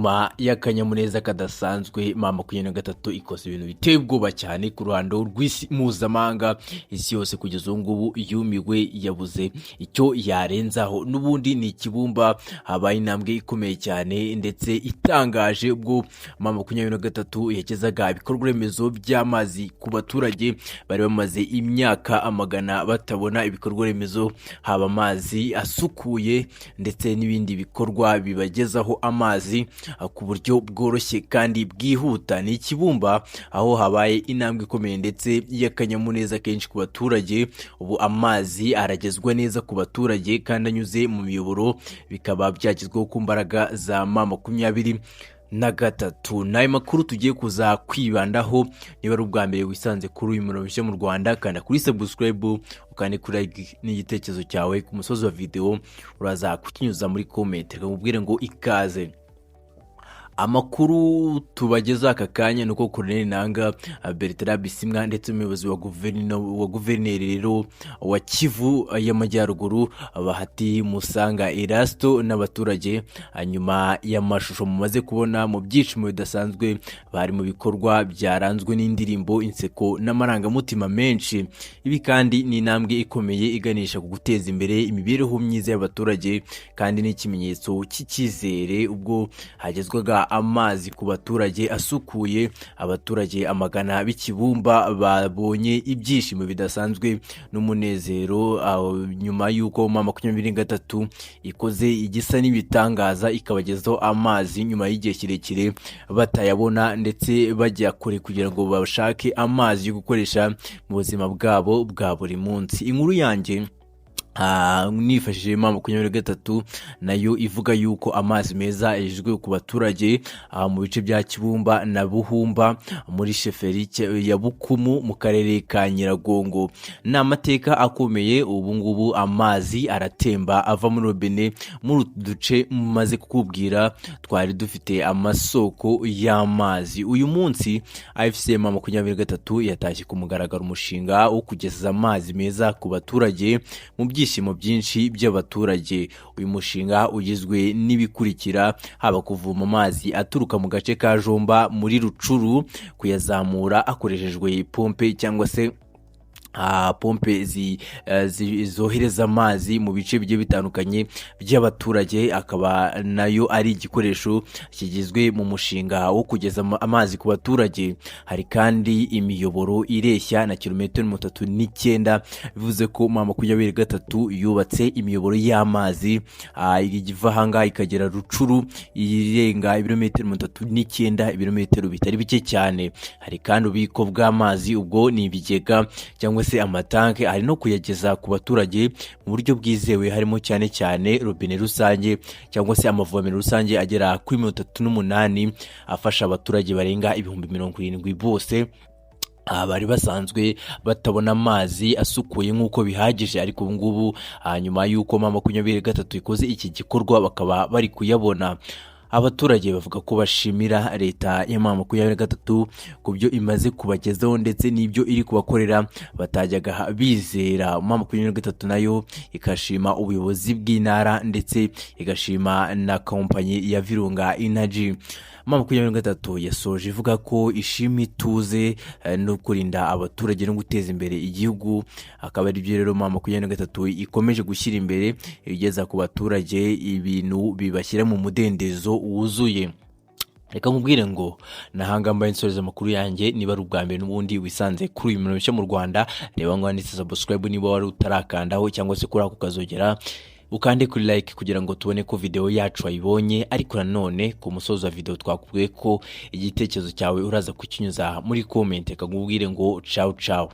nyuma y'akanyamuneza kadasanzwe M23 ikoze ibintu biteye ubwoba cyane ku ruhando rw'isi mpuzamahanga. Isi yose kugeza ubu ngubu yumiwe, yabuze icyo yarenzaho. N'ubundi ni ikibumba, habaye intambwe ikomeye cyane ndetse itangaje ubwo M23 yagezaga ibikorwa remezo by'amazi ku baturage bari bamaze imyaka amagana batabona ibikorwa remezo, haba amazi asukuye ndetse n'ibindi bikorwa bibagezaho amazi ku buryo bworoshye kandi bwihuta. Ni ikibumba aho habaye intambwe ikomeye ndetse y'akanyamuneza kenshi ku baturage. Ubu amazi aragezwa neza ku baturage kandi anyuze mu miyoboro, bikaba byagezweho ku mbaraga za M23. N'ayo makuru tugiye kuza kwibandaho. Niba ari ubwa mbere wisanze kuri uyu murongo mu Rwanda, kanda kuri subscribe, ukande kuri like n'igitekerezo cyawe ku musozi wa video, uraza kukinyuza muri comment kamubwire ngo ikaze. Amakuru tubageza aka kanya nuko Colonel Nanga Bertrand Bisimwa ndetse umuyobozi wa guverineri rero wa Kivu y'Amajyaruguru Bahati Musanga Erasto n'abaturage, nyuma y'amashusho mumaze kubona mu byishimo bidasanzwe, bari mu bikorwa byaranzwe n'indirimbo, inseko n'amarangamutima menshi. Ibi kandi ni intambwe ikomeye iganisha ku guteza imbere imibereho myiza y'abaturage kandi n'ikimenyetso cy'icyizere ubwo hagezwaga amazi ku baturage asukuye. Abaturage amagana b'ikibumba babonye ibyishimo bidasanzwe n'umunezero nyuma y'uko M23 ikoze igisa n'ibitangaza, ikabagezaho amazi nyuma y'igihe kirekire batayabona ndetse bajya kure kugira ngo bashake amazi yo gukoresha mu buzima bwabo bwa buri munsi. Inkuru yanjye nifashishije M23 nayo ivuga yuko amazi meza yajejwe ku baturage mu bice bya Kibumba na Buhumba muri sheferi ya Bukumu mu karere ka Nyiragongo. N'amateka akomeye. Ubu ngubu amazi aratemba ava muri robine muri duce maze kukubwira twari dufite amasoko y'amazi. Uyu munsi AFC M23 yatashye ku mugaragaro umushinga wo kugeza amazi meza ku baturage mu byishimo byinshi by'abaturage. Uyu mushinga ugizwe n'ibikurikira: haba kuvoma amazi aturuka mu gace ka Jomba muri Rucuru, kuyazamura akoreshejwe pompe cyangwa se pompe zohereza amazi mu bice bigiye bitandukanye by'abaturage, akaba nayo ari igikoresho kigizwe mu mushinga wo kugeza amazi ku baturage. Hari kandi imiyoboro ireshya na kilometero 39, bivuze ko M23 yubatse imiyoboro y'amazi iva hanga ikagera Rucuru irenga ibirometero 39, ibirometero bitari bike cyane. Hari kandi ububiko bw'amazi, ubwo ni ibigega cyangwa se amatanke, ari no kuyageza ku baturage mu buryo bwizewe, harimo cyane cyane robine rusange cyangwa se amavomero rusange agera kuri 38 afasha abaturage barenga 70,000 bose bari basanzwe batabona amazi asukuye nk'uko bihagije. Ariko ubu ngubu nyuma y'uko M23 ikoze iki gikorwa bakaba bari kuyabona. Abaturage bavuga ko bashimira leta ya M23 ku byo imaze kubagezaho ndetse n'ibyo iri kubakorera batajyaga bizera. M23 nayo ikashima ubuyobozi bw'intara ndetse igashima na kompanyi ya Virunga Energy. M23 yasoje ivuga ko ishima ituze no kurinda abaturage no guteza imbere igihugu. Akaba ari byo rero M23 ikomeje gushyira imbere, igeza ku baturage ibintu bibashyira mu mudendezo wuzuye. Reka nkubwire ngo nahanga mbaye nsoreza amakuru yanjye. Niba ari ubwa mbere n'ubundi wisanze kuri uyu murongo mu Rwanda, reba ngo wanditse subscribe niba wari utarakandaho, cyangwa se kuri ako kazogera ukande kuri like kugira ngo tubone ko video yacu wayibonye. Ariko nanone ku musozo wa video twakubwiye ko igitekerezo cyawe uraza kukinyuza muri comment, kakubwire ngo ciao ciao.